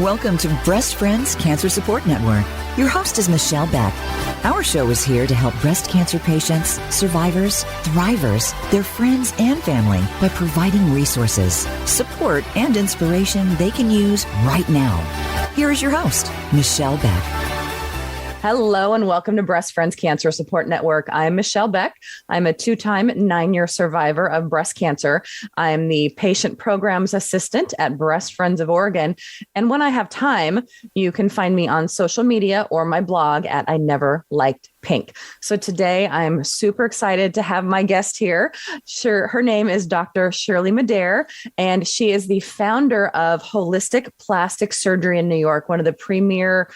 Welcome to Breast Friends Cancer Support Network. Your host is Michelle Beck. Our show is here to help breast cancer patients, survivors, thrivers, their friends, and family by providing resources, support, and inspiration they can use right now. Here is your host, Michelle Beck. Hello and welcome to Breast Friends Cancer Support Network. I'm Michelle Beck. I'm a 2-time 9-year survivor of breast cancer. I'm the patient programs assistant at Breast Friends of Oregon. And when I have time, you can find me on social media or my blog at I Never Liked Pink. So today I'm super excited to have my guest here. Her name is Dr. Shirley Madare, and she is the founder of Holistic Plastic Surgery in New York, one of the premier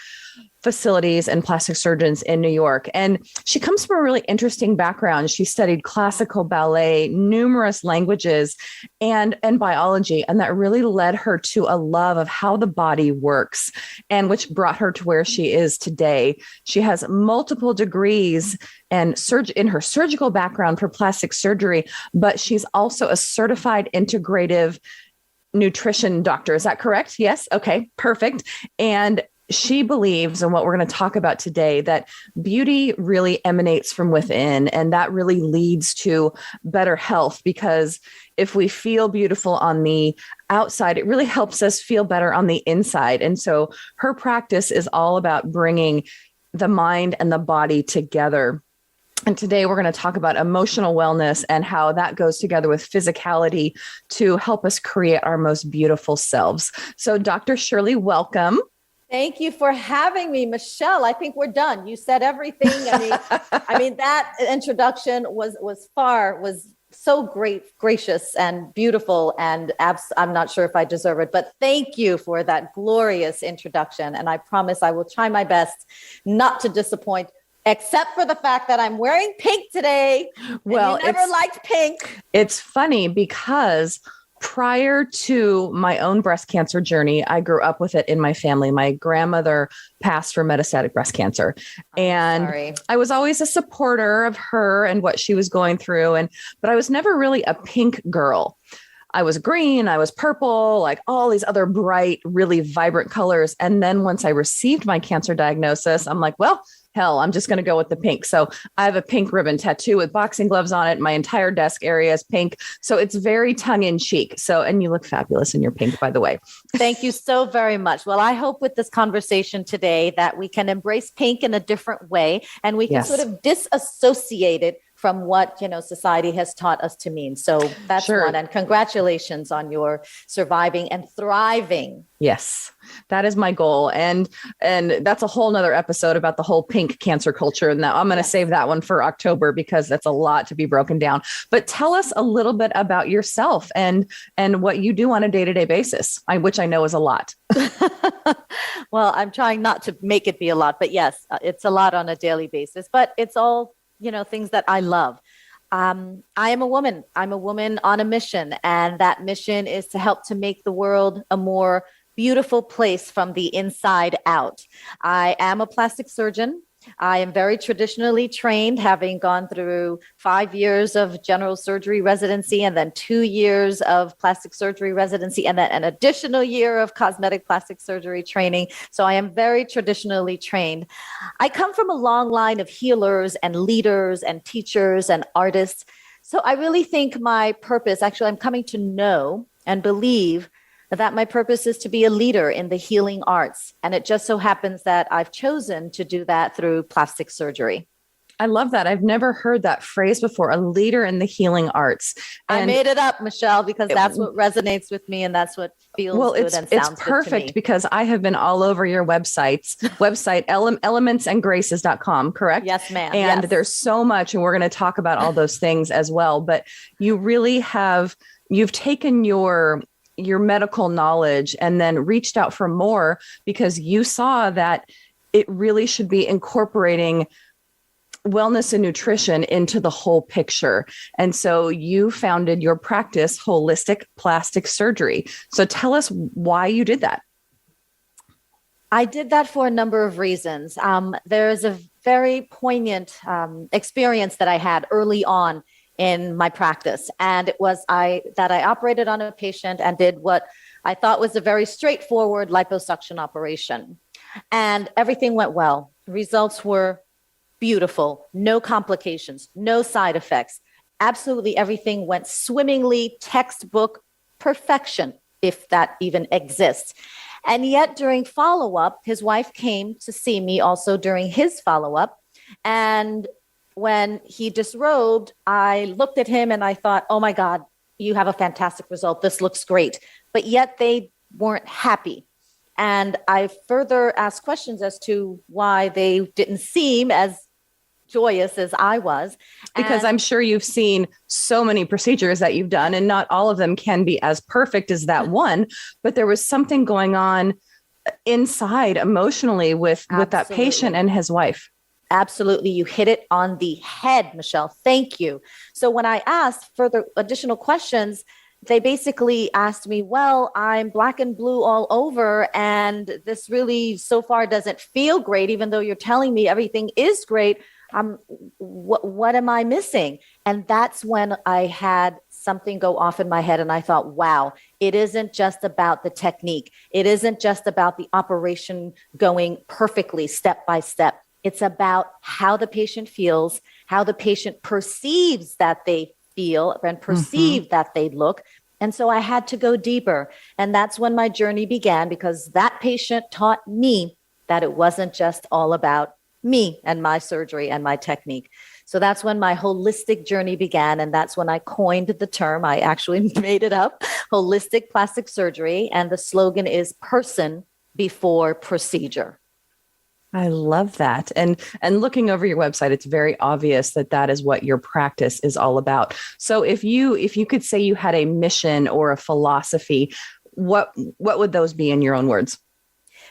facilities and plastic surgeons in New York. And she comes from a really interesting background. She studied classical ballet, numerous languages, and biology. And that really led her to a love of how the body works, and which brought her to where she is today. She has multiple degrees and in her surgical background for plastic surgery, but she's also a certified integrative nutrition doctor. Is that correct? Yes. Okay, perfect. And she believes, and what we're going to talk about today, that beauty really emanates from within, and that really leads to better health, because if we feel beautiful on the outside, it really helps us feel better on the inside. And so her practice is all about bringing the mind and the body together. And today we're going to talk about emotional wellness and how that goes together with physicality to help us create our most beautiful selves. So Dr. Shirley, welcome. Thank you for having me, Michelle. I think we're done. You said everything. I mean, that introduction was so gracious and beautiful, and I'm not sure if I deserve it, but thank you for that glorious introduction. And I promise I will try my best not to disappoint, except for the fact that I'm wearing pink today. Well, you never liked pink. It's funny because prior to my own breast cancer journey, I grew up with it in my family. My grandmother passed from metastatic breast cancer. And I was always a supporter of her and what she was going through. But I was never really a pink girl. I was green, I was purple, like all these other bright, really vibrant colors. And then once I received my cancer diagnosis, I'm like, well, hell, I'm just going to go with the pink. So I have a pink ribbon tattoo with boxing gloves on it. My entire desk area is pink. So it's very tongue in cheek. And you look fabulous in your pink, by the way. Thank you so very much. Well, I hope with this conversation today that we can embrace pink in a different way, and we can sort of disassociate it from what, society has taught us to mean. So that's one. And congratulations on your surviving and thriving. Yes, that is my goal. And that's a whole nother episode about the whole pink cancer culture. And I'm going to save that one for October, because that's a lot to be broken down. But tell us a little bit about yourself and what you do on a day-to-day basis, which I know is a lot. Well, I'm trying not to make it be a lot, but yes, it's a lot on a daily basis, but it's all things that I love. I am a woman. I'm a woman on a mission, and that mission is to help to make the world a more beautiful place from the inside out. I am a plastic surgeon. I am very traditionally trained, having gone through 5 years of general surgery residency, and then 2 years of plastic surgery residency, and then an additional year of cosmetic plastic surgery training. So I am very traditionally trained. I come from a long line of healers and leaders and teachers and artists. So I really think my purpose, actually, I'm coming to know and believe that my purpose is to be a leader in the healing arts. And it just so happens that I've chosen to do that through plastic surgery. I love that. I've never heard that phrase before, a leader in the healing arts. And I made it up, Michelle, because that's what resonates with me, and that's what feels good and sounds good to me. It's perfect, because I have been all over your website, elementsandgraces.com, correct? Yes, ma'am. And there's so much, and we're going to talk about all those things as well. But you really you've taken your medical knowledge and then reached out for more, because you saw that it really should be incorporating wellness and nutrition into the whole picture. And so you founded your practice, Holistic Plastic Surgery. So tell us why you did that. I did that for a number of reasons. There's a very poignant experience that I had early on in my practice. And it was that I operated on a patient and did what I thought was a very straightforward liposuction operation. And everything went well. Results were beautiful, no complications, no side effects. Absolutely everything went swimmingly, textbook perfection, if that even exists. And yet during follow-up, his wife came to see me also during his follow-up. And when he disrobed, I looked at him and I thought, oh my God, you have a fantastic result. This looks great. But yet they weren't happy. And I further asked questions as to why they didn't seem as joyous as I was. Because I'm sure you've seen so many procedures that you've done, and not all of them can be as perfect as that one, but there was something going on inside emotionally with that patient and his wife. Absolutely. You hit it on the head, Michelle. Thank you. So when I asked further additional questions, they basically asked me, well, I'm black and blue all over, and this really so far doesn't feel great, even though you're telling me everything is great. What am I missing? And that's when I had something go off in my head. And I thought, wow, it isn't just about the technique. It isn't just about the operation going perfectly step by step. It's about how the patient feels, how the patient perceives that they feel and perceive that they look. And so I had to go deeper. And that's when my journey began, because that patient taught me that it wasn't just all about me and my surgery and my technique. So that's when my holistic journey began. And that's when I coined the term. I actually made it up, holistic plastic surgery. And the slogan is person before procedure. I love that. And looking over your website, it's very obvious that that is what your practice is all about. So if you could say you had a mission or a philosophy, what would those be in your own words?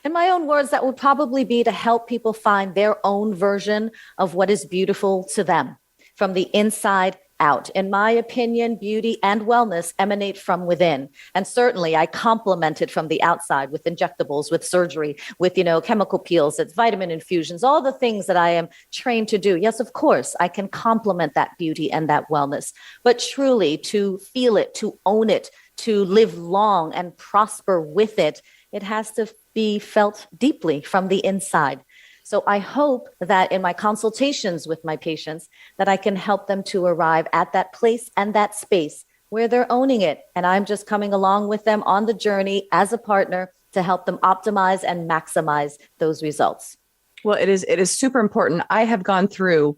In my own words, that would probably be to help people find their own version of what is beautiful to them from the inside out. In my opinion, beauty and wellness emanate from within. And certainly I complement it from the outside with injectables, with surgery, with, chemical peels, it's vitamin infusions, all the things that I am trained to do. Yes, of course, I can complement that beauty and that wellness, but truly to feel it, to own it, to live long and prosper with it, it has to be felt deeply from the inside. So I hope that in my consultations with my patients, that I can help them to arrive at that place and that space where they're owning it. And I'm just coming along with them on the journey as a partner to help them optimize and maximize those results. Well, it is super important. I have gone through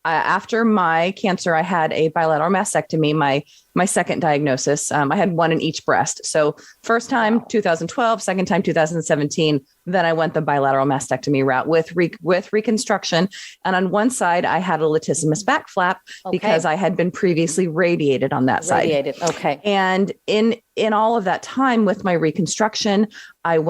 after my cancer, I had a bilateral mastectomy, my second diagnosis. I had one in each breast. So first time, 2012, second time, 2017. Then I went the bilateral mastectomy route with reconstruction. And on one side, I had a latissimus back flap because I had been previously radiated on that side. Okay. And in all of that time with my reconstruction, I had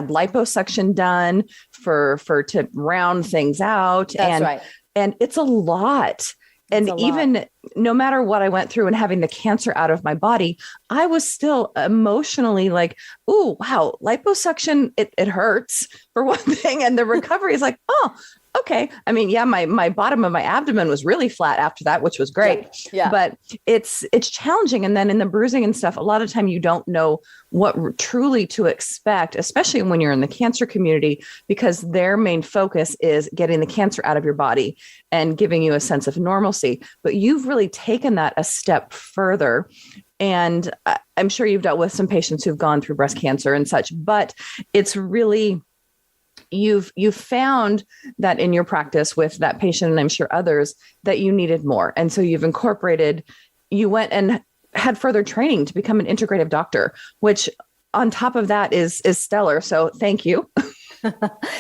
liposuction done to round things out. That's right. And it's a lot. And even no matter what I went through and having the cancer out of my body, I was still emotionally like, oh, wow, liposuction, it hurts for one thing. And the recovery is like, oh, okay. I mean, yeah, my bottom of my abdomen was really flat after that, which was great. Yeah. But it's challenging. And then in the bruising and stuff, a lot of time you don't know what truly to expect, especially when you're in the cancer community, because their main focus is getting the cancer out of your body and giving you a sense of normalcy. But you've really taken that a step further. And I'm sure you've dealt with some patients who've gone through breast cancer and such, but it's really, you've found that in your practice with that patient, and I'm sure others, that you needed more. And so you went and had further training to become an integrative doctor, which on top of that is stellar. So thank you.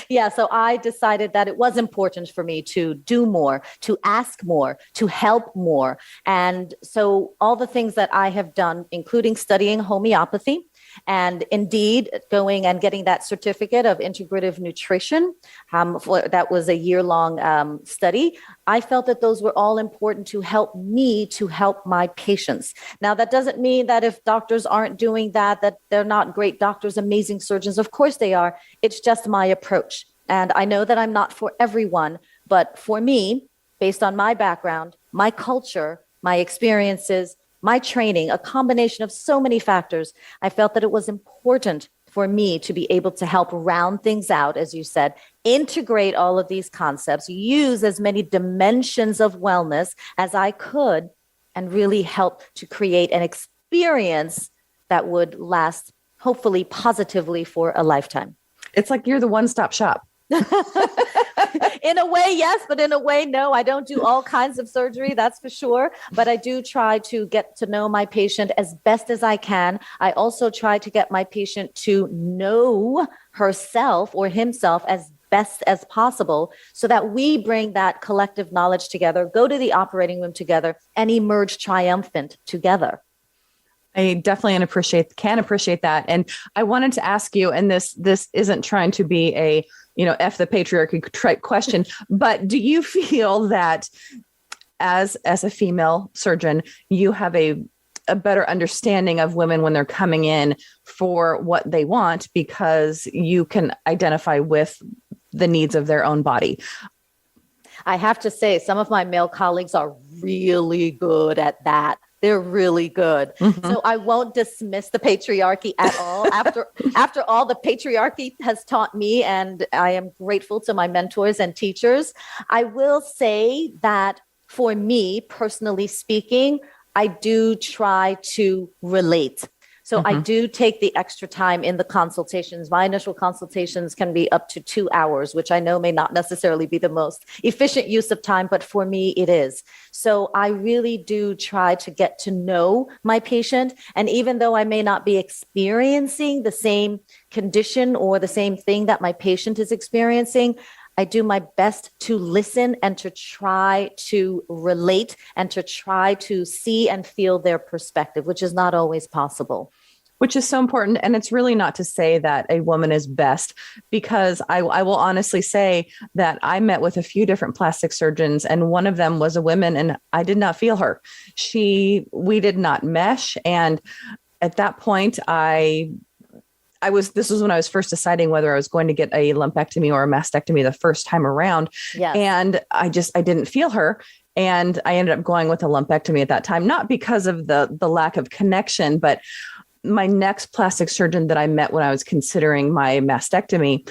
Yeah. So I decided that it was important for me to do more, to ask more, to help more. And so all the things that I have done, including studying homeopathy, and indeed going and getting that certificate of integrative nutrition, that was a year-long study. I felt that those were all important to help me to help my patients. Now, that doesn't mean that if doctors aren't doing that they're not great doctors, amazing surgeons. Of course they are. It's just my approach. And I know that I'm not for everyone, but for me, based on my background, my culture, my experiences, my training, a combination of so many factors, I felt that it was important for me to be able to help round things out, as you said, integrate all of these concepts, use as many dimensions of wellness as I could, and really help to create an experience that would last, hopefully positively, for a lifetime. It's like you're the one-stop shop. In a way, yes, but in a way, no. I don't do all kinds of surgery, that's for sure. But I do try to get to know my patient as best as I can. I also try to get my patient to know herself or himself as best as possible, so that we bring that collective knowledge together, go to the operating room together, and emerge triumphant together. I definitely can appreciate that. And I wanted to ask you, and this isn't trying to be a, F the patriarchy type question, but do you feel that as a female surgeon, you have a better understanding of women when they're coming in for what they want, because you can identify with the needs of their own body? I have to say, some of my male colleagues are really good at that. They're really good. Mm-hmm. So I won't dismiss the patriarchy at all. After all, the patriarchy has taught me, and I am grateful to my mentors and teachers. I will say that for me, personally speaking, I do try to relate. So I do take the extra time in the consultations. My initial consultations can be up to 2 hours, which I know may not necessarily be the most efficient use of time, but for me it is. So I really do try to get to know my patient. And even though I may not be experiencing the same condition or the same thing that my patient is experiencing, I do my best to listen and to try to relate and to try to see and feel their perspective, which is not always possible. Which is so important. And it's really not to say that a woman is best, because I will honestly say that I met with a few different plastic surgeons, and one of them was a woman, and I did not feel her. We did not mesh. And at that point, this was when I was first deciding whether I was going to get a lumpectomy or a mastectomy the first time around. Yes. And I didn't feel her. And I ended up going with a lumpectomy at that time, not because of the lack of connection, but my next plastic surgeon that I met when I was considering my mastectomy,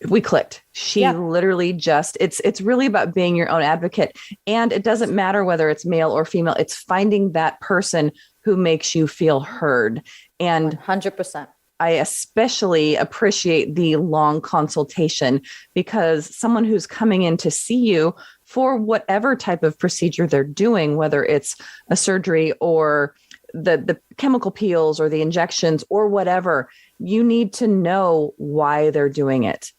we clicked. She literally it's really about being your own advocate. And it doesn't matter whether it's male or female. It's finding that person who makes you feel heard. And 100%. I especially appreciate the long consultation, because someone who's coming in to see you for whatever type of procedure they're doing, whether it's a surgery or the chemical peels or the injections or whatever, you need to know why they're doing it.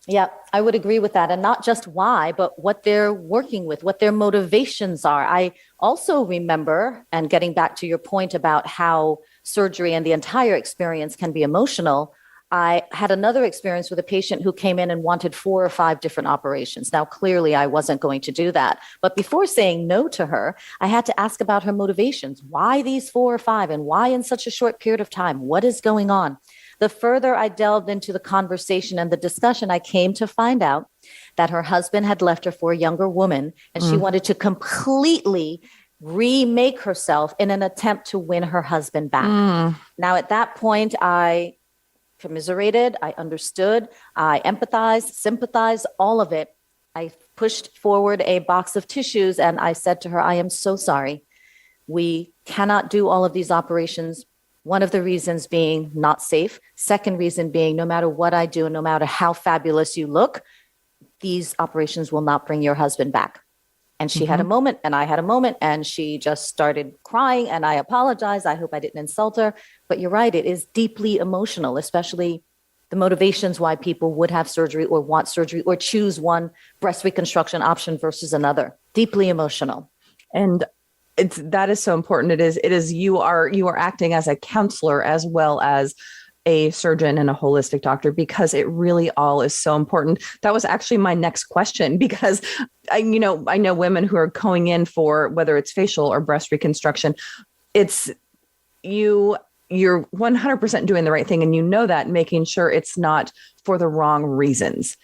Yeah, I would agree with that. And not just why, but what they're working with, what their motivations are. I also remember, and getting back to your point about how surgery and the entire experience can be emotional, I had another experience with a patient who came in and wanted 4 or 5 different operations. Now, clearly, I wasn't going to do that. But before saying no to her, I had to ask about her motivations. Why these 4 or 5, and why in such a short period of time? What is going on? The further I delved into the conversation and the discussion, I came to find out that her husband had left her for a younger woman, and she wanted to completely remake herself in an attempt to win her husband back. Now, at that point, I commiserated, I understood, I empathized, sympathized, all of it. I pushed forward a box of tissues and I said to her, I am so sorry. We cannot do all of these operations. One of the reasons being not safe. Second reason being, no matter what I do, no matter how fabulous you look, these operations will not bring your husband back. And she had a moment and I had a moment, and she just started crying, and I apologized. I hope I didn't insult her. But you're right, it is deeply emotional, especially the motivations why people would have surgery or want surgery or choose one breast reconstruction option versus another. Deeply emotional. And that is so important. It is you are acting as a counselor as well as a surgeon and a holistic doctor, because it really all is so important. That was actually my next question, because I know women who are going in for whether it's facial or breast reconstruction. It's you're 100% doing the right thing, and you know that, making sure it's not for the wrong reasons.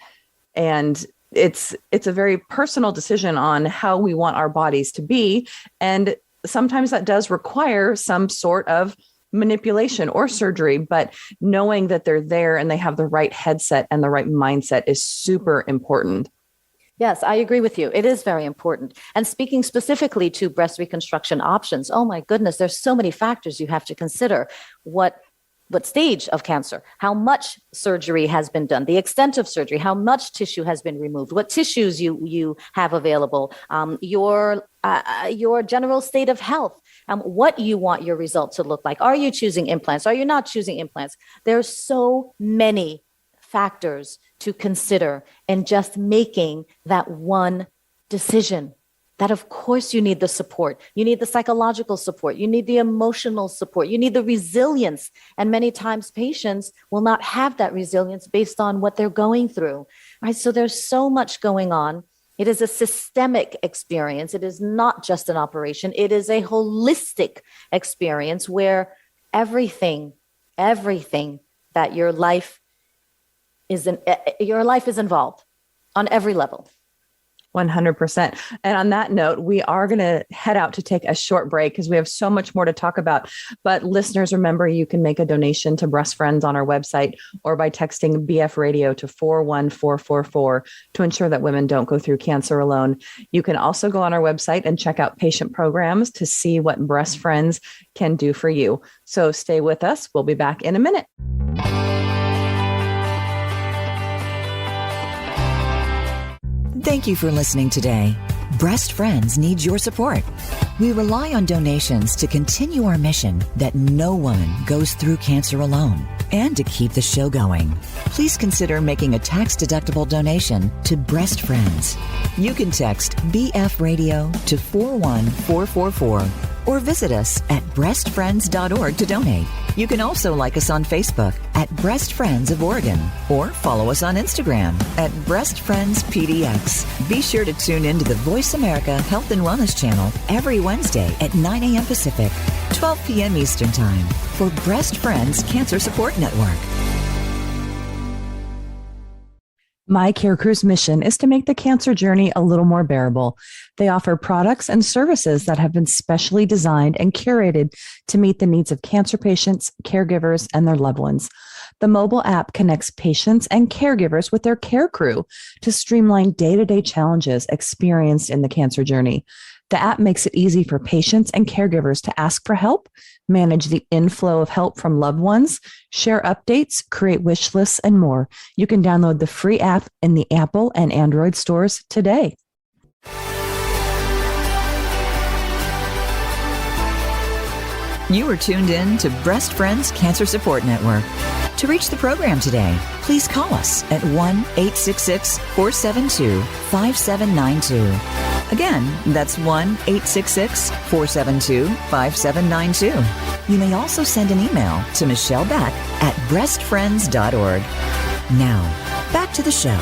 And it's a very personal decision on how we want our bodies to be. And sometimes that does require some sort of manipulation or surgery, but knowing that they're there and they have the right headset and the right mindset is super important. Yes, I agree with you. It is very important. And speaking specifically to breast reconstruction options, oh my goodness, there's so many factors you have to consider. What stage of cancer, how much surgery has been done, the extent of surgery, how much tissue has been removed, what tissues you have available, your general state of health, what you want your result to look like. Are you choosing implants? Are you not choosing implants? There's so many factors to consider in just making that one decision. That of course you need the support. You need the psychological support. You need the emotional support. You need the resilience. And many times patients will not have that resilience based on what they're going through, right? So there's so much going on. It is a systemic experience. It is not just an operation. It is a holistic experience where everything that your life is involved on every level. 100%. And on that note, we are going to head out to take a short break because we have so much more to talk about. But listeners, remember, you can make a donation to Breast Friends on our website or by texting BF Radio to 41444 to ensure that women don't go through cancer alone. You can also go on our website and check out patient programs to see what Breast Friends can do for you. So stay with us. We'll be back in a minute. Thank you for listening today. Breast Friends needs your support. We rely on donations to continue our mission that no woman goes through cancer alone and to keep the show going. Please consider making a tax-deductible donation to Breast Friends. You can text BF Radio to 41444 or visit us at breastfriends.org to donate. You can also like us on Facebook at Breast Friends of Oregon or follow us on Instagram at Breast Friends PDX. Be sure to tune in to the Voice America Health and Wellness channel every Wednesday at 9 a.m. Pacific, 12 p.m. Eastern Time for Breast Friends Cancer Support Network. My Care Crew's mission is to make the cancer journey a little more bearable. They offer products and services that have been specially designed and curated to meet the needs of cancer patients, caregivers, and their loved ones. The mobile app connects patients and caregivers with their care crew to streamline day-to-day challenges experienced in the cancer journey. The app makes it easy for patients and caregivers to ask for help, manage the inflow of help from loved ones, share updates, create wish lists, and more. You can download the free app in the Apple and Android stores today. You are tuned in to Breast Friends Cancer Support Network. To reach the program today, please call us at 1-866-472-5792. Again, that's 1-866-472-5792. You may also send an email to Michelle Beck at breastfriends.org. Now, back to the show.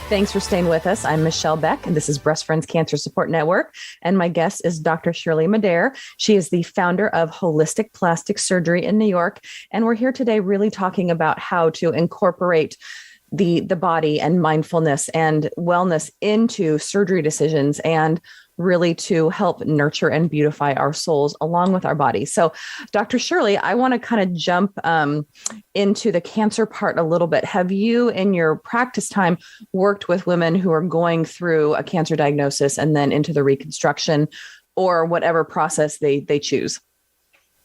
Thanks for staying with us. I'm Michelle Beck, and this is Breast Friends Cancer Support Network. And my guest is Dr. Shirley Madare. She is the founder of Holistic Plastic Surgery in New York. And we're here today really talking about how to incorporate the body and mindfulness and wellness into surgery decisions and really to help nurture and beautify our souls along with our bodies. So, Dr. Shirley, I want to kind of jump into the cancer part a little bit. Have you, in your practice time, worked with women who are going through a cancer diagnosis and then into the reconstruction or whatever process they choose?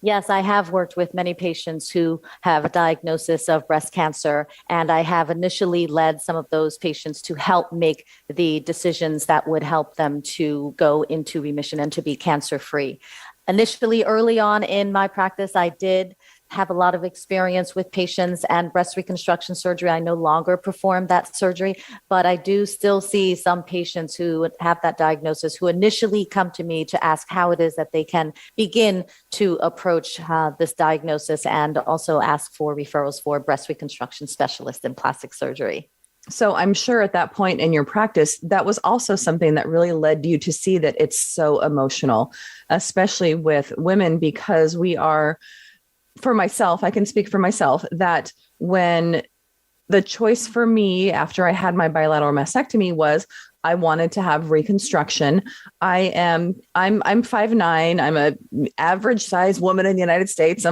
Yes, I have worked with many patients who have a diagnosis of breast cancer, and I have initially led some of those patients to help make the decisions that would help them to go into remission and to be cancer-free. Initially, early on in my practice, I did have a lot of experience with patients and breast reconstruction surgery. I no longer perform that surgery, but I do still see some patients who have that diagnosis who initially come to me to ask how it is that they can begin to approach this diagnosis and also ask for referrals for breast reconstruction specialists in plastic surgery. So I'm sure at that point in your practice, that was also something that really led you to see that it's so emotional, especially with women, because we are, for myself, I can speak for myself, that when the choice for me after I had my bilateral mastectomy was I wanted to have reconstruction. I'm 5'9". I'm a average size woman in the United States.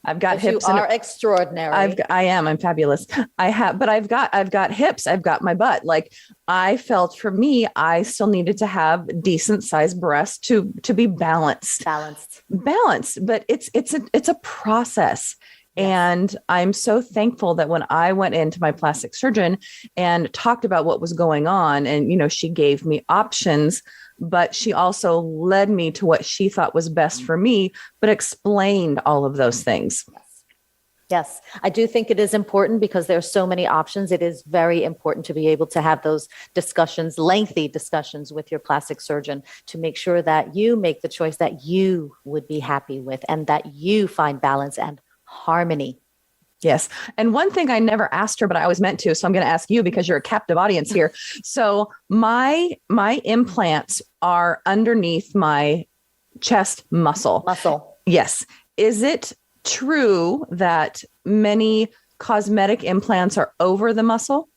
I've got hips. You are extraordinary. I'm fabulous. But I've got hips. I've got my butt. Like, I felt for me, I still needed to have decent sized breasts to be balanced. But it's a process. Yes. And I'm so thankful that when I went into my plastic surgeon and talked about what was going on, and, she gave me options, but she also led me to what she thought was best for me, but explained all of those things. Yes, I do think it is important because there are so many options. It is very important to be able to have those discussions, lengthy discussions with your plastic surgeon to make sure that you make the choice that you would be happy with and that you find balance and harmony. Yes. And one thing I never asked her, but I always meant to, so I'm going to ask you because you're a captive audience here. So my implants are underneath my chest muscle. Yes. Is it true that many cosmetic implants are over the muscle?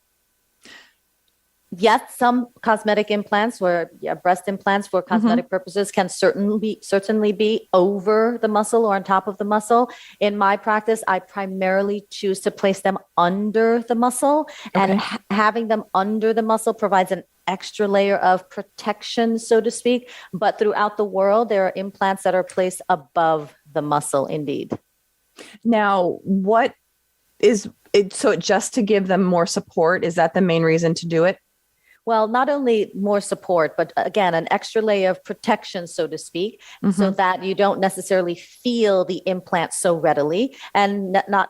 Yes, some cosmetic implants breast implants for cosmetic purposes can certainly be over the muscle or on top of the muscle. In my practice, I primarily choose to place them under the muscle, and having them under the muscle provides an extra layer of protection, so to speak. But throughout the world, there are implants that are placed above the muscle, indeed. Now, what is it? So just to give them more support, is that the main reason to do it? Well, not only more support, but again, an extra layer of protection, so to speak, so that you don't necessarily feel the implant so readily, and not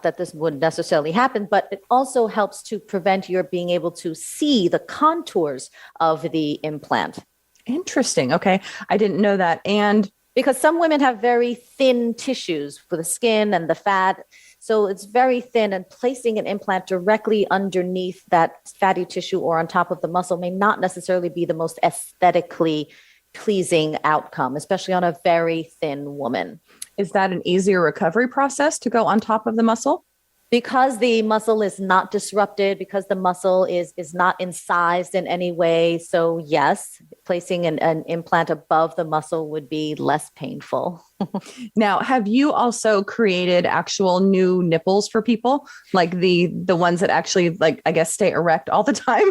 that this would necessarily happen, but it also helps to prevent your being able to see the contours of the implant. Interesting. Okay. I didn't know that. And because some women have very thin tissues for the skin and the fat. So it's very thin, and placing an implant directly underneath that fatty tissue or on top of the muscle may not necessarily be the most aesthetically pleasing outcome, especially on a very thin woman. Is that an easier recovery process to go on top of the muscle? Because the muscle is not disrupted, because the muscle is not incised in any way. So yes, placing an implant above the muscle would be less painful. Now, have you also created actual new nipples for people? Like the ones that actually, like, I guess, stay erect all the time?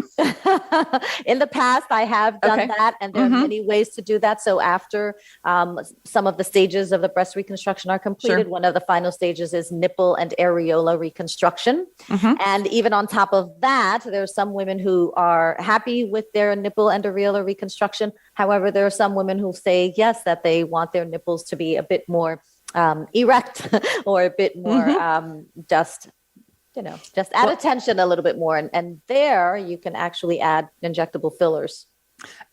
In the past, I have done that, and there are many ways to do that. So after some of the stages of the breast reconstruction are completed, one of the final stages is nipple and areola reconstruction. And even on top of that, there are some women who are happy with their nipple and areola reconstruction. However, there are some women who say, yes, that they want their nipples to be a bit more erect or a bit more just add attention a little bit more. And there you can actually add injectable fillers.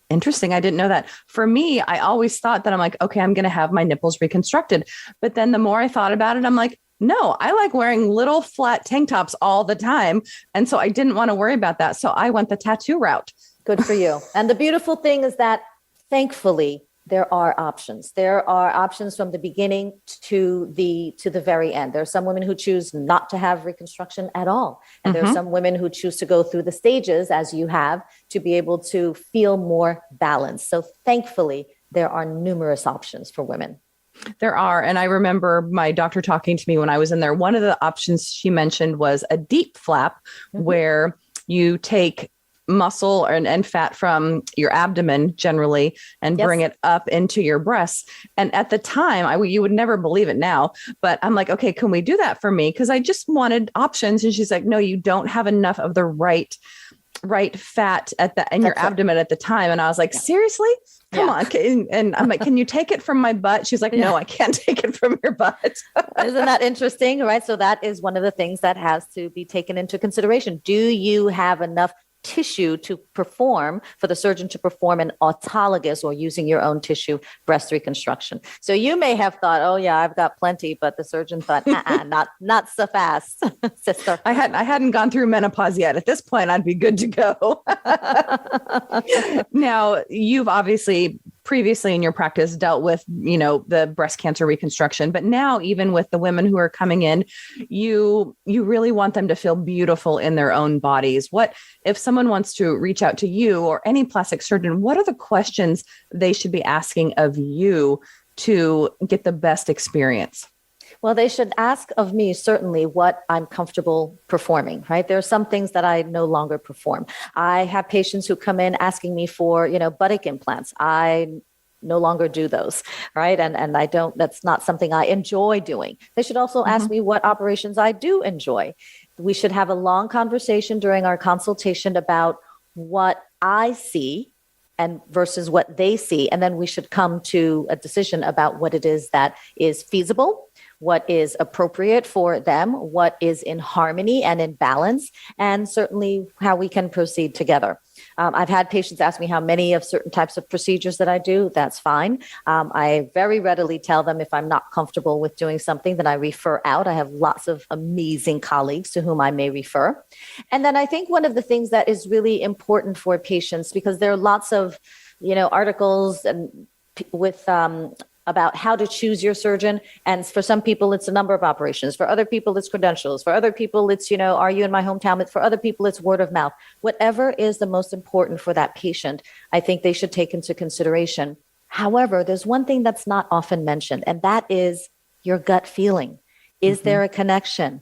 Interesting. I didn't know that. For me, I always thought that I'm like, okay, I'm going to have my nipples reconstructed. But then the more I thought about it, I'm like, no, I like wearing little flat tank tops all the time. And so I didn't want to worry about that. So I went the tattoo route. Good for you. And the beautiful thing is that, thankfully, there are options. There are options from the beginning to the very end. There are some women who choose not to have reconstruction at all. And there are some women who choose to go through the stages, as you have, to be able to feel more balanced. So thankfully, there are numerous options for women. There are. And I remember my doctor talking to me when I was in there. One of the options she mentioned was a deep flap, where you take muscle and fat from your abdomen generally and bring it up into your breasts. And at the time, you would never believe it now, but I'm like, okay, can we do that for me? Because I just wanted options. And she's like, no, you don't have enough of the right fat in your abdomen at the time. And I was like, seriously? Come on. And I'm like, can you take it from my butt? She's like, no, I can't take it from your butt. Isn't that interesting? Right. So that is one of the things that has to be taken into consideration. Do you have enough tissue to perform, for the surgeon to perform an autologous or using your own tissue breast reconstruction? So you may have thought, oh yeah, I've got plenty, but the surgeon thought, not so fast, sister. I hadn't gone through menopause yet. At this point, I'd be good to go. Now, you've obviously previously in your practice dealt with, the breast cancer reconstruction, but now even with the women who are coming in, you really want them to feel beautiful in their own bodies. What if someone wants to reach out to you or any plastic surgeon, what are the questions they should be asking of you to get the best experience? Well, they should ask of me certainly what I'm comfortable performing, right? There are some things that I no longer perform. I have patients who come in asking me for, buttock implants. I no longer do those, right? And I don't, that's not something I enjoy doing. They should also ask me what operations I do enjoy. We should have a long conversation during our consultation about what I see and versus what they see. And then we should come to a decision about what it is that is feasible, what is appropriate for them, what is in harmony and in balance, and certainly how we can proceed together. I've had patients ask me how many of certain types of procedures that I do. That's fine. I very readily tell them if I'm not comfortable with doing something, then I refer out. I have lots of amazing colleagues to whom I may refer. And then I think one of the things that is really important for patients, because there are lots of, articles and with about how to choose your surgeon. And for some people, it's a number of operations. For other people, it's credentials. For other people, it's, are you in my hometown? For other people, it's word of mouth. Whatever is the most important for that patient, I think they should take into consideration. However, there's one thing that's not often mentioned, and that is your gut feeling. Is there a connection?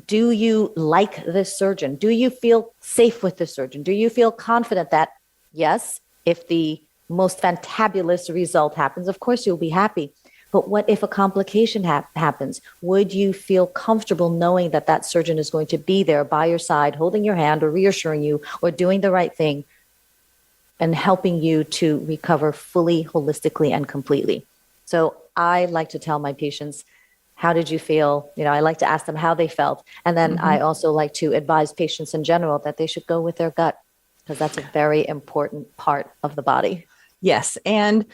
Do you like this surgeon? Do you feel safe with the surgeon? Do you feel confident that, yes, if the most fantabulous result happens, of course you'll be happy. But what if a complication happens? Would you feel comfortable knowing that that surgeon is going to be there by your side, holding your hand or reassuring you or doing the right thing and helping you to recover fully, holistically, and completely? So I like to tell my patients, how did you feel? I like to ask them how they felt. And then I also like to advise patients in general that they should go with their gut, because that's a very important part of the body. Yes. And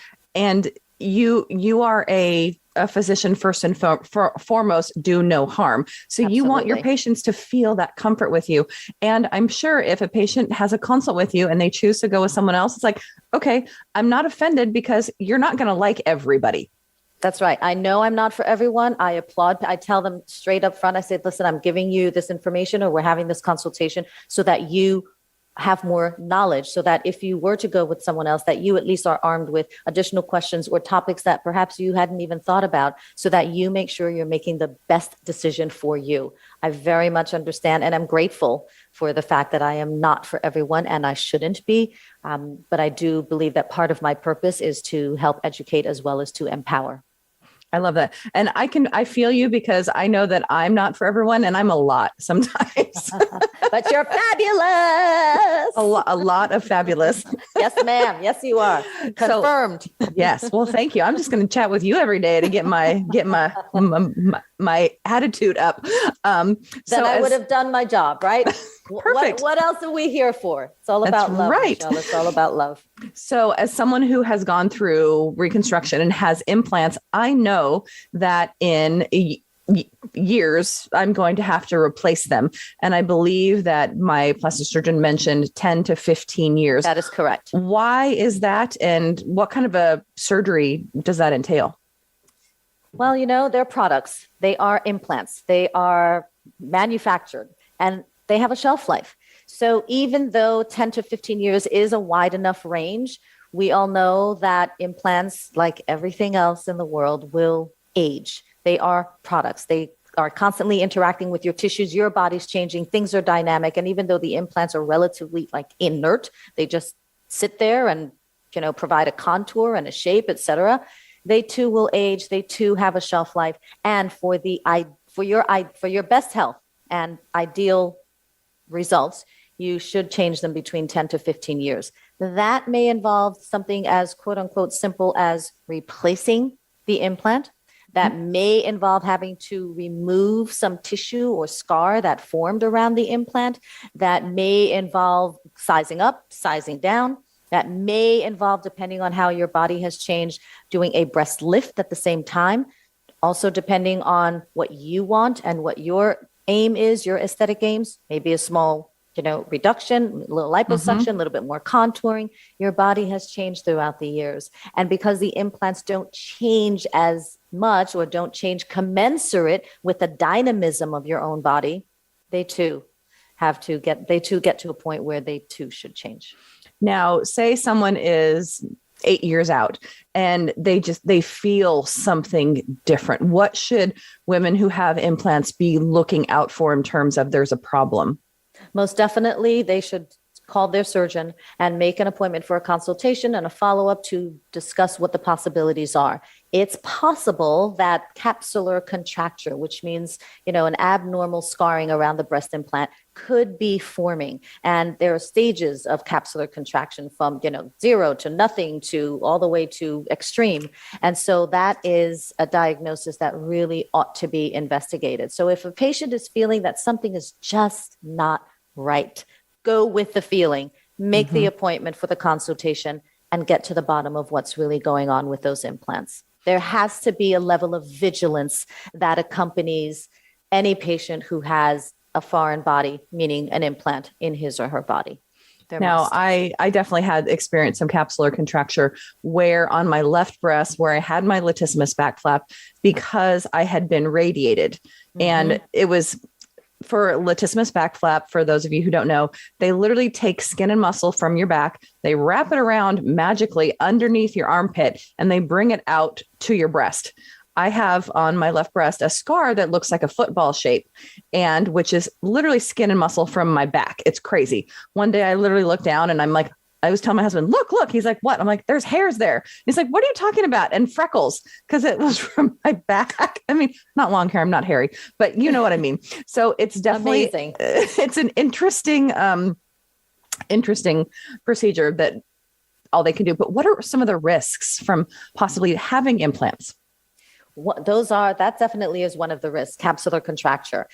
you are a physician first and foremost, do no harm. So Absolutely. You want your patients to feel that comfort with you. And I'm sure if a patient has a consult with you and they choose to go with someone else, it's like, okay, I'm not offended because you're not going to like everybody. That's right. I know I'm not for everyone. I applaud. I tell them straight up front. I say, listen, I'm giving you this information, or we're having this consultation so that you have more knowledge, so that if you were to go with someone else, that you at least are armed with additional questions or topics that perhaps you hadn't even thought about, so that you make sure you're making the best decision for you. I very much understand, and I'm grateful for the fact that I am not for everyone, and I shouldn't be. But I do believe that part of my purpose is to help educate as well as to empower. I love that. And I feel you, because I know that I'm not for everyone, and I'm a lot sometimes. But you're fabulous. A lot of fabulous. Yes, ma'am. Yes, you are. Confirmed. So, yes. Well, thank you. I'm just going to chat with you every day to get my attitude up. Then I would have done my job, right? Perfect. What else are we here for? It's all about love. Right. Michelle. It's all about love. So as someone who has gone through reconstruction and has implants, I know that in years, I'm going to have to replace them. And I believe that my plastic surgeon mentioned 10 to 15 years. That is correct. Why is that? And what kind of a surgery does that entail? Well, they're products. They are implants. They are manufactured, and they have a shelf life. So even though 10 to 15 years is a wide enough range, we all know that implants, like everything else in the world, will age. They are products. They are constantly interacting with your tissues. Your body's changing. Things are dynamic. And even though the implants are relatively inert, they just sit there and, provide a contour and a shape, etc. They too will age. They too have a shelf life. And for your best health and ideal results, you should change them between 10 to 15 years. That may involve something as quote unquote simple as replacing the implant. That may involve having to remove some tissue or scar that formed around the implant. That may involve sizing up, sizing down. That may involve, depending on how your body has changed, doing a breast lift at the same time. Also, depending on what you want and what your aim is, your aesthetic aims, maybe a small reduction, a little liposuction, a little bit more contouring. Your body has changed throughout the years. And because the implants don't change as much or don't change commensurate with the dynamism of your own body, they too get to a point where they too should change. Now, say someone is 8 years out and they feel something different. What should women who have implants be looking out for in terms of there's a problem? Most definitely, they should call their surgeon and make an appointment for a consultation and a follow-up to discuss what the possibilities are. It's possible that capsular contracture, which means, an abnormal scarring around the breast implant, could be forming. And there are stages of capsular contraction from, 0 to nothing to all the way to extreme. And so that is a diagnosis that really ought to be investigated. So if a patient is feeling that something is just not right, go with the feeling, make the appointment for the consultation, and get to the bottom of what's really going on with those implants. There has to be a level of vigilance that accompanies any patient who has a foreign body, meaning an implant in his or her body. Now, I definitely had experienced some capsular contracture where on my left breast, where I had my latissimus back flap, because I had been radiated. And it was for latissimus back flap. For those of you who don't know, they literally take skin and muscle from your back. They wrap it around magically underneath your armpit and they bring it out to your breast. I have on my left breast a scar that looks like a football shape, and which is literally skin and muscle from my back. It's crazy. One day I literally looked down and I'm like, I was telling my husband, look. He's like, what? I'm like, there's hairs there. He's like, what are you talking about? And freckles, because it was from my back. I mean, not long hair. I'm not hairy, but you know what I mean? So it's definitely amazing. It's an interesting procedure that all they can do. But what are some of the risks from possibly having implants? That definitely is one of the risks: capsular contracture,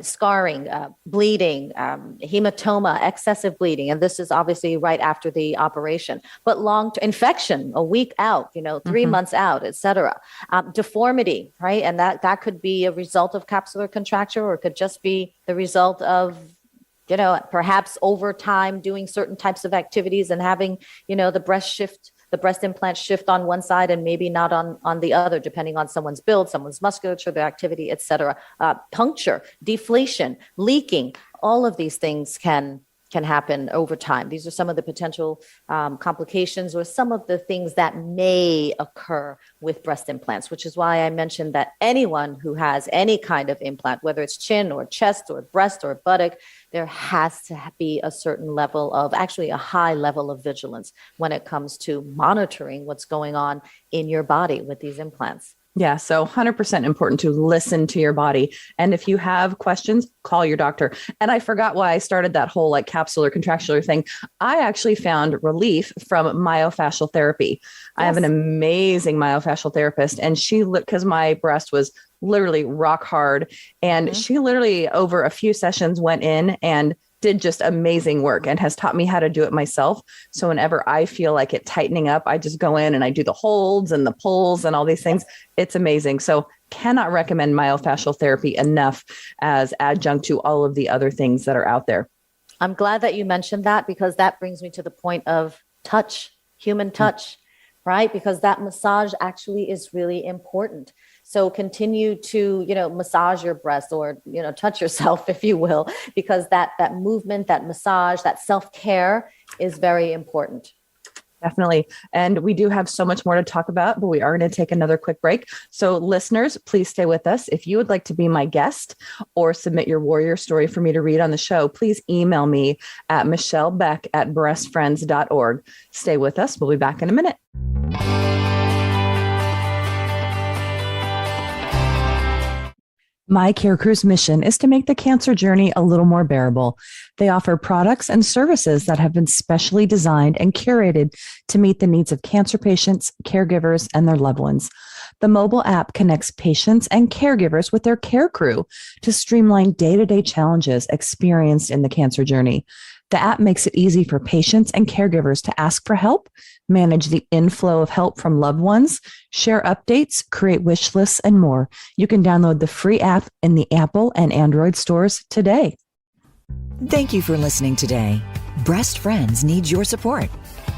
scarring, bleeding, hematoma, excessive bleeding. And this is obviously right after the operation, but infection, a week out, 3 months out, et cetera. Deformity, right? And that could be a result of capsular contracture, or it could just be the result of perhaps over time doing certain types of activities and having, the breast implant shift on one side and maybe not on the other, depending on someone's build, someone's musculature, their activity, et cetera. Puncture, deflation, leaking, all of these things can happen over time. These are some of the potential complications or some of the things that may occur with breast implants, which is why I mentioned that anyone who has any kind of implant, whether it's chin or chest or breast or buttock, there has to be a certain level of, actually a high level of vigilance when it comes to monitoring what's going on in your body with these implants. Yeah. So 100% important to listen to your body. And if you have questions, call your doctor. And I forgot why I started that whole capsular contractular thing. I actually found relief from myofascial therapy. Yes. I have an amazing myofascial therapist, and because my breast was literally rock hard, and she literally over a few sessions went in and did just amazing work and has taught me how to do it myself. So whenever I feel like it tightening up, I just go in and I do the holds and the pulls and all these things. It's amazing. So cannot recommend myofascial therapy enough as adjunct to all of the other things that are out there. I'm glad that you mentioned that, because that brings me to the point of touch, human touch, right? Because that massage actually is really important. So continue to, massage your breast, or, touch yourself, if you will, because that movement, that massage, that self-care is very important. Definitely. And we do have so much more to talk about, but we are going to take another quick break. So listeners, please stay with us. If you would like to be my guest or submit your warrior story for me to read on the show, please email me at michellebeck@breastfriends.org. Stay with us. We'll be back in a minute. My Care Crew's mission is to make the cancer journey a little more bearable. They offer products and services that have been specially designed and curated to meet the needs of cancer patients, caregivers, and their loved ones. The mobile app connects patients and caregivers with their care crew to streamline day-to-day challenges experienced in the cancer journey. The app makes it easy for patients and caregivers to ask for help, manage the inflow of help from loved ones, share updates, create wish lists, and more. You can download the free app in the Apple and Android stores today. Thank you for listening today. Breast Friends needs your support.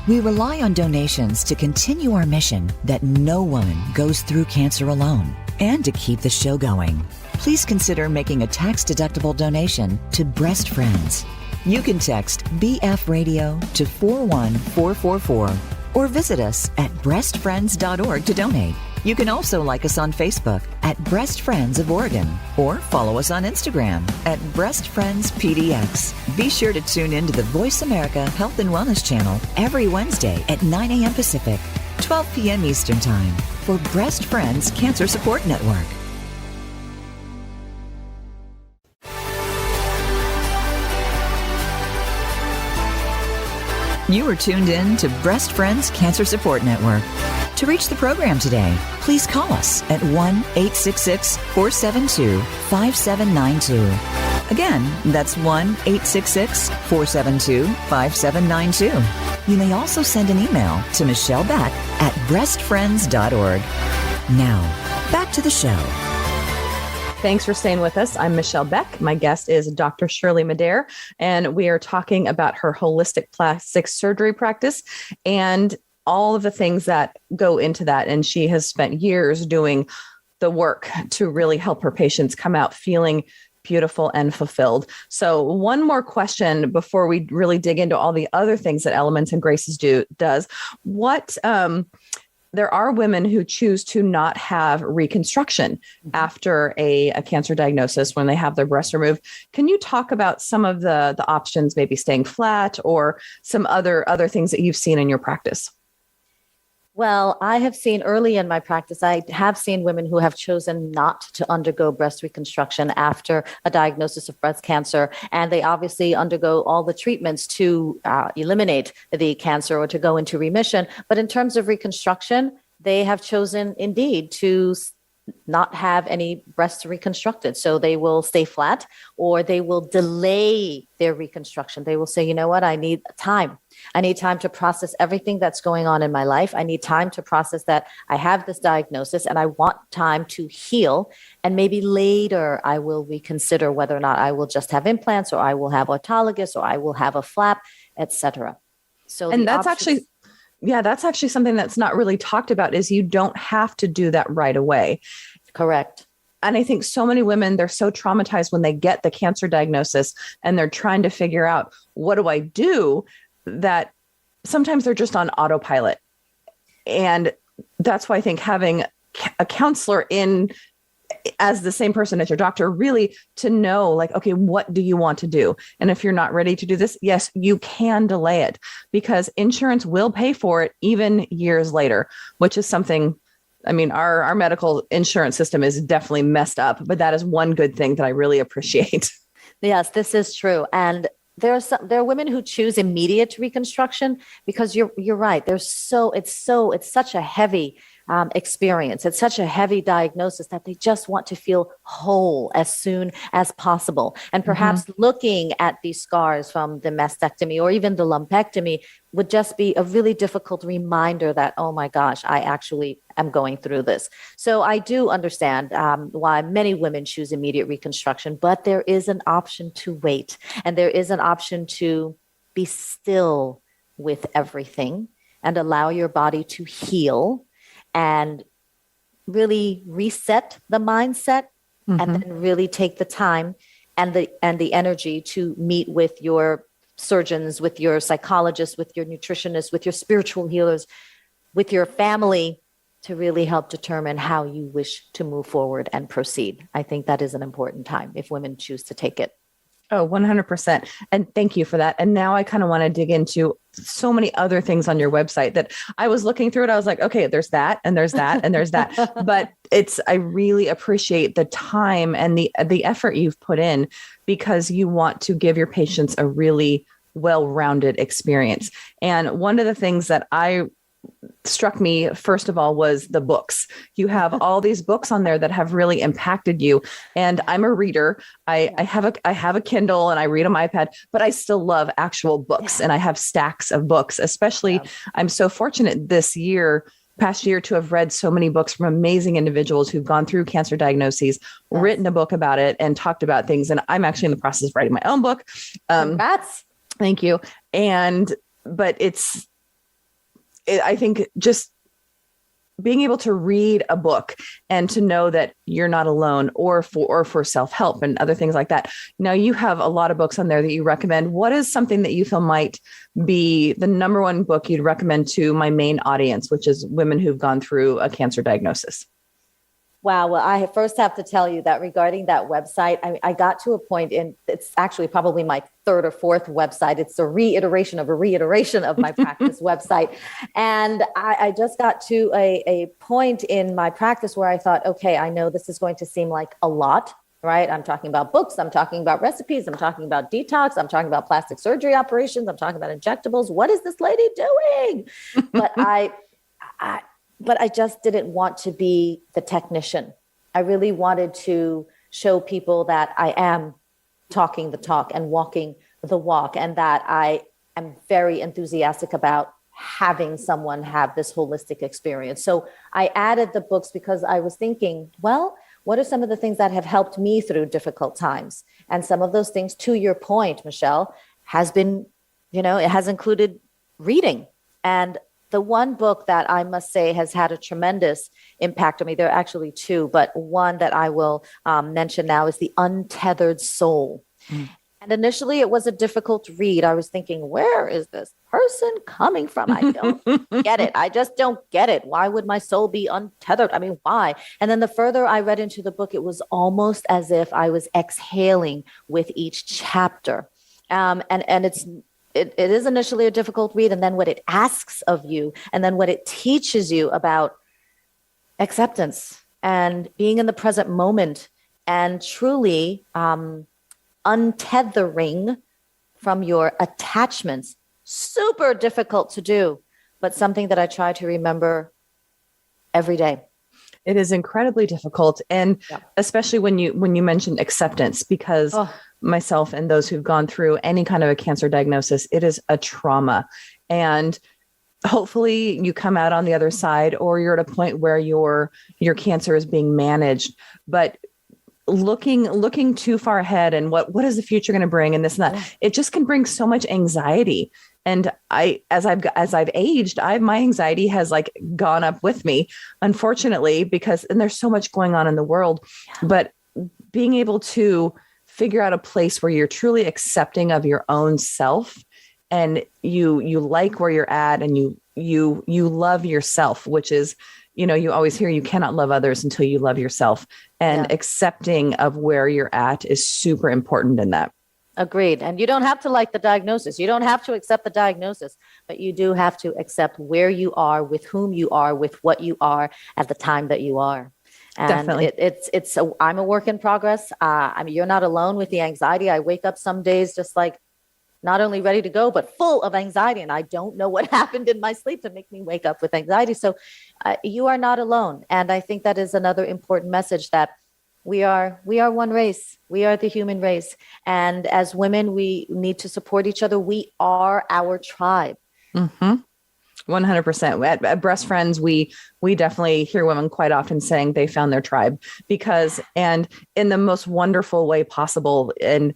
We rely on donations to continue our mission that no woman goes through cancer alone and to keep the show going. Please consider making a tax-deductible donation to Breast Friends. You can text BF Radio to 41444 or visit us at breastfriends.org to donate. You can also like us on Facebook at Breast Friends of Oregon or follow us on Instagram at Breast Friends PDX. Be sure to tune in to the Voice America Health and Wellness channel every Wednesday at 9 a.m. Pacific, 12 p.m. Eastern Time for Breast Friends Cancer Support Network. You are tuned in to Breast Friends Cancer Support Network. To reach the program today, please call us at 1-866-472-5792. Again, that's 1-866-472-5792. You may also send an email to Michelle Beck at breastfriends.org. Now, back to the show. Thanks for staying with us. I'm Michelle Beck. My guest is Dr. Shirley Madare, and we are talking about her holistic plastic surgery practice and all of the things that go into that. And she has spent years doing the work to really help her patients come out feeling beautiful and fulfilled. So one more question before we really dig into all the other things that Elements and Graces does. There are women who choose to not have reconstruction after a cancer diagnosis when they have their breast removed. Can you talk about some of the options, maybe staying flat or some other things that you've seen in your practice? Well, I have seen early in my practice, I have seen women who have chosen not to undergo breast reconstruction after a diagnosis of breast cancer. And they obviously undergo all the treatments to eliminate the cancer or to go into remission. But in terms of reconstruction, they have chosen indeed to not have any breasts reconstructed. So they will stay flat or they will delay their reconstruction. They will say, you know what, I need time. I need time to process everything that's going on in my life. I need time to process that I have this diagnosis and I want time to heal. And maybe later I will reconsider whether or not I will just have implants or I will have autologous or I will have a flap, etc. So, and that's actually something that's not really talked about is you don't have to do that right away. Correct. And I think so many women, they're so traumatized when they get the cancer diagnosis and they're trying to figure out, what do I do? That sometimes they're just on autopilot. And that's why I think having a counselor in as the same person as your doctor, really to know like, okay, what do you want to do? And if you're not ready to do this, yes, you can delay it because insurance will pay for it even years later, which is something, I mean, our medical insurance system is definitely messed up, but that is one good thing that I really appreciate. Yes, this is true. And there are women who choose immediate reconstruction because you're right. It's such a heavy experience. It's such a heavy diagnosis that they just want to feel whole as soon as possible. And perhaps looking at these scars from the mastectomy or even the lumpectomy would just be a really difficult reminder that, oh my gosh, I actually am going through this. So I do understand why many women choose immediate reconstruction, but there is an option to wait. And there is an option to be still with everything and allow your body to heal and really reset the mindset and then really take the time and the energy to meet with your surgeons, with your psychologists, with your nutritionists, with your spiritual healers, with your family to really help determine how you wish to move forward and proceed. I think that is an important time if women choose to take it. Oh, 100%. And thank you for that. And now I kind of want to dig into so many other things on your website that I was looking through it. I was like, okay, there's that and there's that and there's that. But I really appreciate the time and the effort you've put in because you want to give your patients a really well-rounded experience. And one of the things that struck me, first of all, was the books. You have all these books on there that have really impacted you. And I'm a reader. I have a Kindle and I read on my iPad, but I still love actual books and I have stacks of books, especially I'm so fortunate this year past year to have read so many books from amazing individuals who've gone through cancer diagnoses, written a book about it, and talked about things. And I'm actually in the process of writing my own book. Congrats. Thank you. But I think just being able to read a book and to know that you're not alone, or for self-help and other things like that. Now, you have a lot of books on there that you recommend. What is something that you feel might be the number one book you'd recommend to my main audience, which is women who've gone through a cancer diagnosis? Wow. Well, I first have to tell you that regarding that website, I got to a point it's actually probably my third or fourth website. It's a reiteration of my practice website. And I just got to a point in my practice where I thought, okay, I know this is going to seem like a lot, right? I'm talking about books. I'm talking about recipes. I'm talking about detox. I'm talking about plastic surgery operations. I'm talking about injectables. What is this lady doing? But I just didn't want to be the technician. I really wanted to show people that I am talking the talk and walking the walk, and that I am very enthusiastic about having someone have this holistic experience. So I added the books because I was thinking, well, what are some of the things that have helped me through difficult times? And some of those things, to your point, Michelle, has been, it has included reading. And the one book that I must say has had a tremendous impact on me, there are actually two, but one that I will mention now is The Untethered Soul. And initially it was a difficult read. I was thinking, where is this person coming from? I don't get it. I just don't get it. Why would my soul be untethered? I mean, why? And then the further I read into the book, it was almost as if I was exhaling with each chapter. And it is initially a difficult read, and then what it asks of you, and then what it teaches you about acceptance and being in the present moment, and truly untethering from your attachments. Super difficult to do, but something that I try to remember every day. It is incredibly difficult. And especially when you mentioned acceptance, because myself and those who've gone through any kind of a cancer diagnosis, it is a trauma. And hopefully you come out on the other side, or you're at a point where your cancer is being managed. But looking too far ahead and what is the future going to bring, and this and that, it just can bring so much anxiety. And as I've aged, my anxiety has gone up with me, unfortunately, and there's so much going on in the world. But being able to figure out a place where you're truly accepting of your own self, and you like where you're at, and you love yourself, which is, you always hear you cannot love others until you love yourself, and accepting of where you're at is super important in that. Agreed. And you don't have to like the diagnosis. You don't have to accept the diagnosis, but you do have to accept where you are, with whom you are, with what you are at the time that you are. And definitely. I'm a work in progress. You're not alone with the anxiety. I wake up some days just not only ready to go, but full of anxiety. And I don't know what happened in my sleep to make me wake up with anxiety. So you are not alone. And I think that is another important message, that we are one race. We are the human race. And as women, we need to support each other. We are our tribe. 100%. At Breast Friends, we definitely hear women quite often saying they found their tribe, and in the most wonderful way possible. And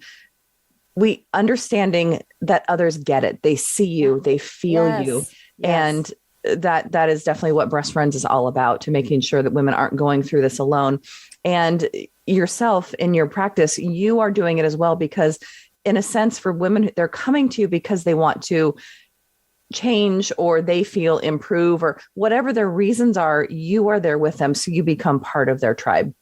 we understanding that others get it. They see you, they feel you. And that is definitely what Breast Friends is all about, to making sure that women aren't going through this alone. And yourself in your practice, you are doing it as well, because in a sense, for women, they're coming to you because they want to change, or they feel improve, or whatever their reasons are, you are there with them. So you become part of their tribe.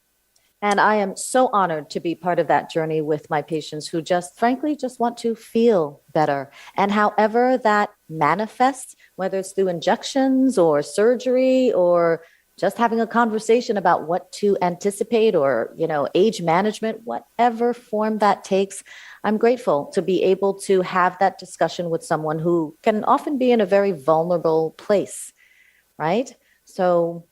And I am so honored to be part of that journey with my patients who frankly want to feel better. And however that manifests, whether it's through injections or surgery, or just having a conversation about what to anticipate, or, age management, whatever form that takes, I'm grateful to be able to have that discussion with someone who can often be in a very vulnerable place, right? So,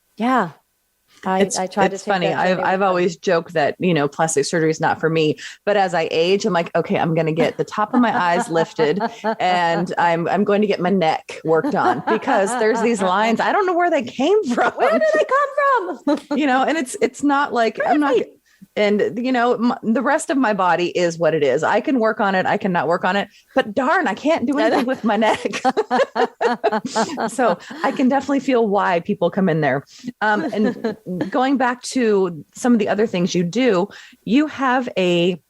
I try to it's take funny. that journey I've with them. always joked that, plastic surgery is not for me, but as I age, I'm like, okay, I'm going to get the top of my eyes lifted and I'm going to get my neck worked on because there's these lines. I don't know where they came from. Where did they come from? And it's not like I'm not, and the rest of my body is what it is. I can work on it. I cannot work on it, but darn, I can't do anything with my neck. So I can definitely feel why people come in there. And going back to some of the other things you do, you have a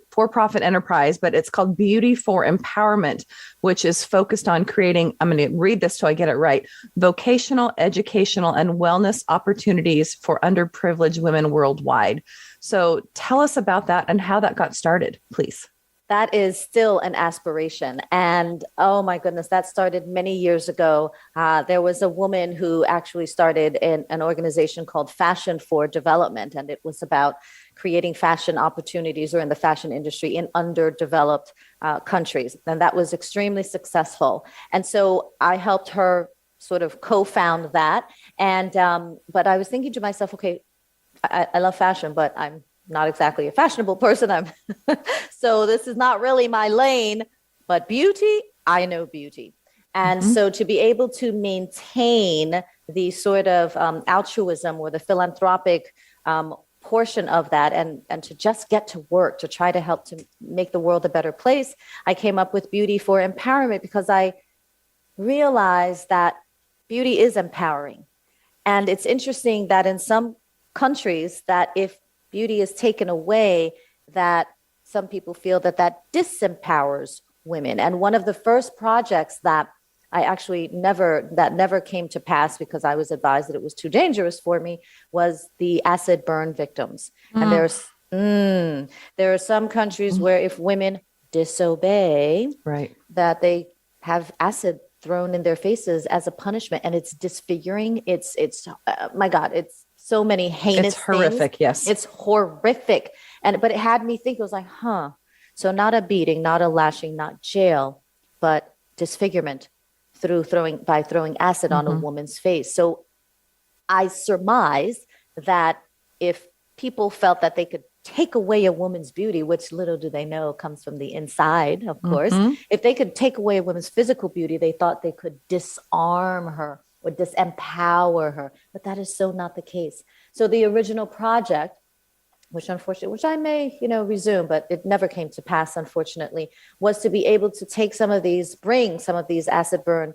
for-profit enterprise, but it's called Beauty for Empowerment, which is focused on creating, I'm going to read this so I get it right, vocational, educational, and wellness opportunities for underprivileged women worldwide. So tell us about that and how that got started, please. That is still an aspiration. And oh my goodness, that started many years ago. There was a woman who actually started an organization called Fashion for Development. And it was about creating fashion opportunities or in the fashion industry in underdeveloped countries. And that was extremely successful. And so I helped her sort of co-found that. And but I was thinking to myself, okay, I love fashion, but I'm not exactly a fashionable person. So this is not really my lane, but beauty, I know beauty. And so to be able to maintain the sort of altruism or the philanthropic portion of that and to just get to work, to try to help to make the world a better place, I came up with Beauty for Empowerment because I realized that beauty is empowering. And it's interesting that in some countries that if beauty is taken away, that some people feel that disempowers women. And one of the first projects that I actually never came to pass because I was advised that it was too dangerous for me was the acid burn victims. And there are some countries where if women disobey, right, that they have acid thrown in their faces as a punishment, and it's disfiguring. It's my God, it's so many heinous It's horrific. things. Yes. It's horrific. But it had me think, it was like, so not a beating, not a lashing, not jail, but disfigurement by throwing acid on a woman's face. So I surmise that if people felt that they could take away a woman's beauty, which little do they know comes from the inside, of course, if they could take away a woman's physical beauty, they thought they could disarm her or disempower her, but that is so not the case. So the original project, which I may, resume, but it never came to pass, unfortunately, was to be able to bring some of these acid burn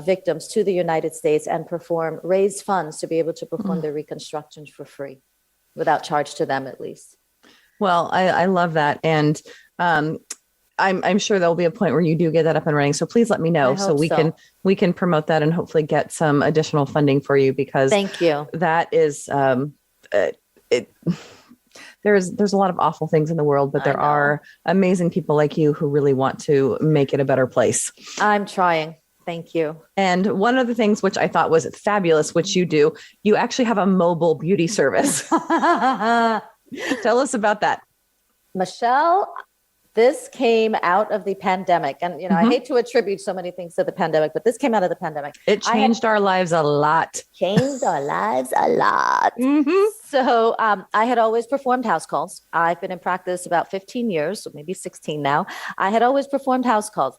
victims to the United States and raise funds to be able to perform their reconstructions for free, without charge to them, at least. Well, I love that. And I'm sure there'll be a point where you do get that up and running. So please let me know so we can promote that and hopefully get some additional funding for you, because thank you. That is there's a lot of awful things in the world, but there are amazing people like you who really want to make it a better place. I'm trying. Thank you. And one of the things which I thought was fabulous, which you do, you actually have a mobile beauty service. Tell us about that. Michelle, this came out of the pandemic. And, I hate to attribute so many things to the pandemic, but this came out of the pandemic. It changed our lives a lot. Changed our lives a lot. So I had always performed house calls. I've been in practice about 15 years, or maybe 16 now. I had always performed house calls.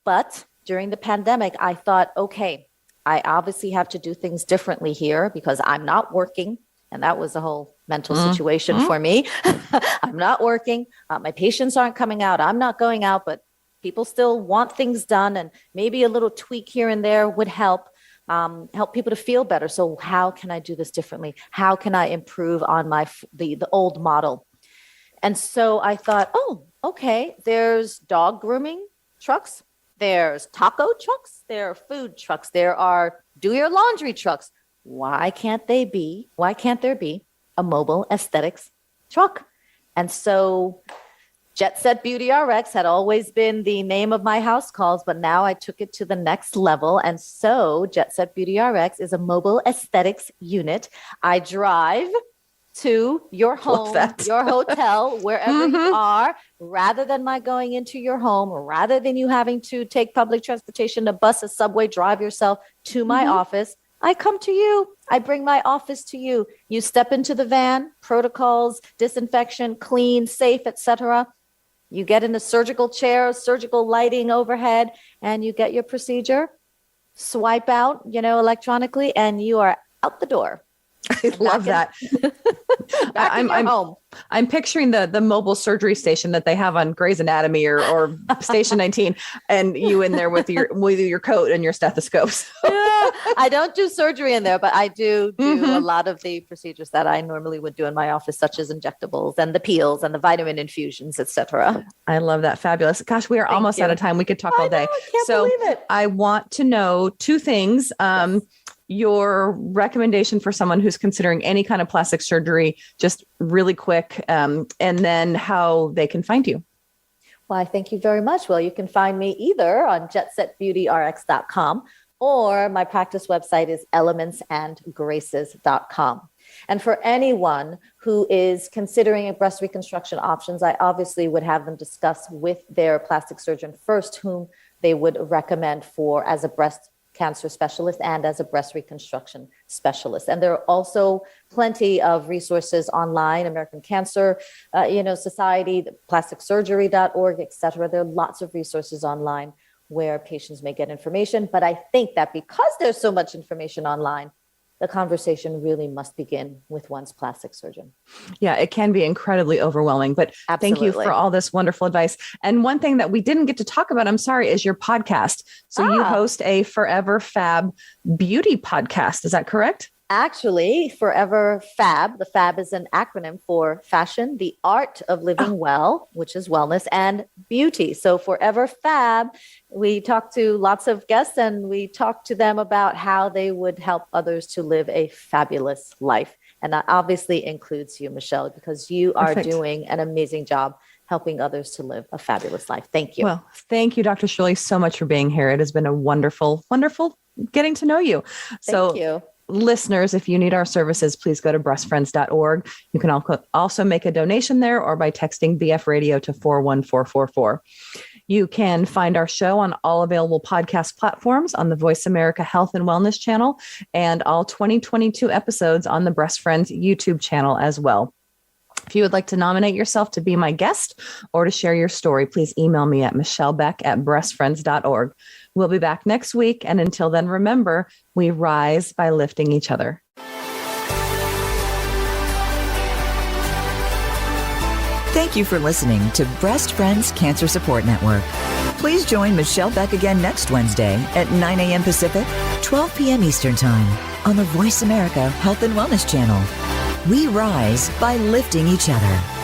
But during the pandemic, I thought, okay, I obviously have to do things differently here because I'm not working. And that was a whole mental situation for me. I'm not working. My patients aren't coming out. I'm not going out, but people still want things done. And maybe a little tweak here and there would help people to feel better. So how can I do this differently? How can I improve on the old model? And so I thought, okay, there's dog grooming trucks. There's taco trucks. There are food trucks. There are do your laundry trucks. Why can't there be a mobile aesthetics truck? And so Jet Set Beauty RX had always been the name of my house calls, but now I took it to the next level. And so Jet Set Beauty RX is a mobile aesthetics unit. I drive to your home, your hotel, wherever you are, rather than my going into your home, rather than you having to take public transportation, a bus, a subway, drive yourself to my office. I come to you. I bring my office to you. You step into the van, protocols, disinfection, clean, safe, etc. You get in a surgical chair, surgical lighting overhead, and you get your procedure, swipe out, electronically, and you are out the door. I love that. I'm home. I'm picturing the mobile surgery station that they have on Grey's Anatomy or Station 19, and you in there with your coat and your stethoscopes. Yeah, I don't do surgery in there, but I do a lot of the procedures that I normally would do in my office, such as injectables and the peels and the vitamin infusions, etc. I love that. Fabulous. Gosh, we are almost out of time. We could talk all day. I can't believe it. I want to know two things. Yes. Your recommendation for someone who's considering any kind of plastic surgery, just really quick, and then how they can find you. Well, thank you very much. Well, you can find me either on jetsetbeautyrx.com or my practice website is elementsandgraces.com. And for anyone who is considering breast reconstruction options, I obviously would have them discuss with their plastic surgeon first, whom they would recommend as a breast cancer specialist and as a breast reconstruction specialist. And there are also plenty of resources online, American Cancer Society, plasticsurgery.org, etc. There are lots of resources online where patients may get information. But I think that because there's so much information online, the conversation really must begin with one's plastic surgeon. Yeah, it can be incredibly overwhelming, but Thank you for all this wonderful advice. And one thing that we didn't get to talk about, I'm sorry, is your podcast. So you host a Forever Fab beauty podcast. Is that correct? Actually, Forever Fab, the Fab is an acronym for fashion, the art of living well, which is wellness, and beauty. So Forever Fab, we talk to lots of guests and we talk to them about how they would help others to live a fabulous life. And that obviously includes you, Michelle, because you are doing an amazing job helping others to live a fabulous life. Thank you. Well, thank you, Dr. Shirley, so much for being here. It has been a wonderful, wonderful getting to know you. Thank you. Listeners, if you need our services, please go to breastfriends.org. You can also make a donation there or by texting BF Radio to 41444. You can find our show on all available podcast platforms on the Voice America Health and Wellness channel and all 2022 episodes on the Breast Friends YouTube channel as well. If you would like to nominate yourself to be my guest or to share your story, please email me at michellebeck@breastfriends.org. We'll be back next week. And until then, remember, we rise by lifting each other. Thank you for listening to Breast Friends Cancer Support Network. Please join Michelle Beck again next Wednesday at 9 a.m. Pacific, 12 p.m. Eastern Time on the Voice America Health and Wellness channel. We rise by lifting each other.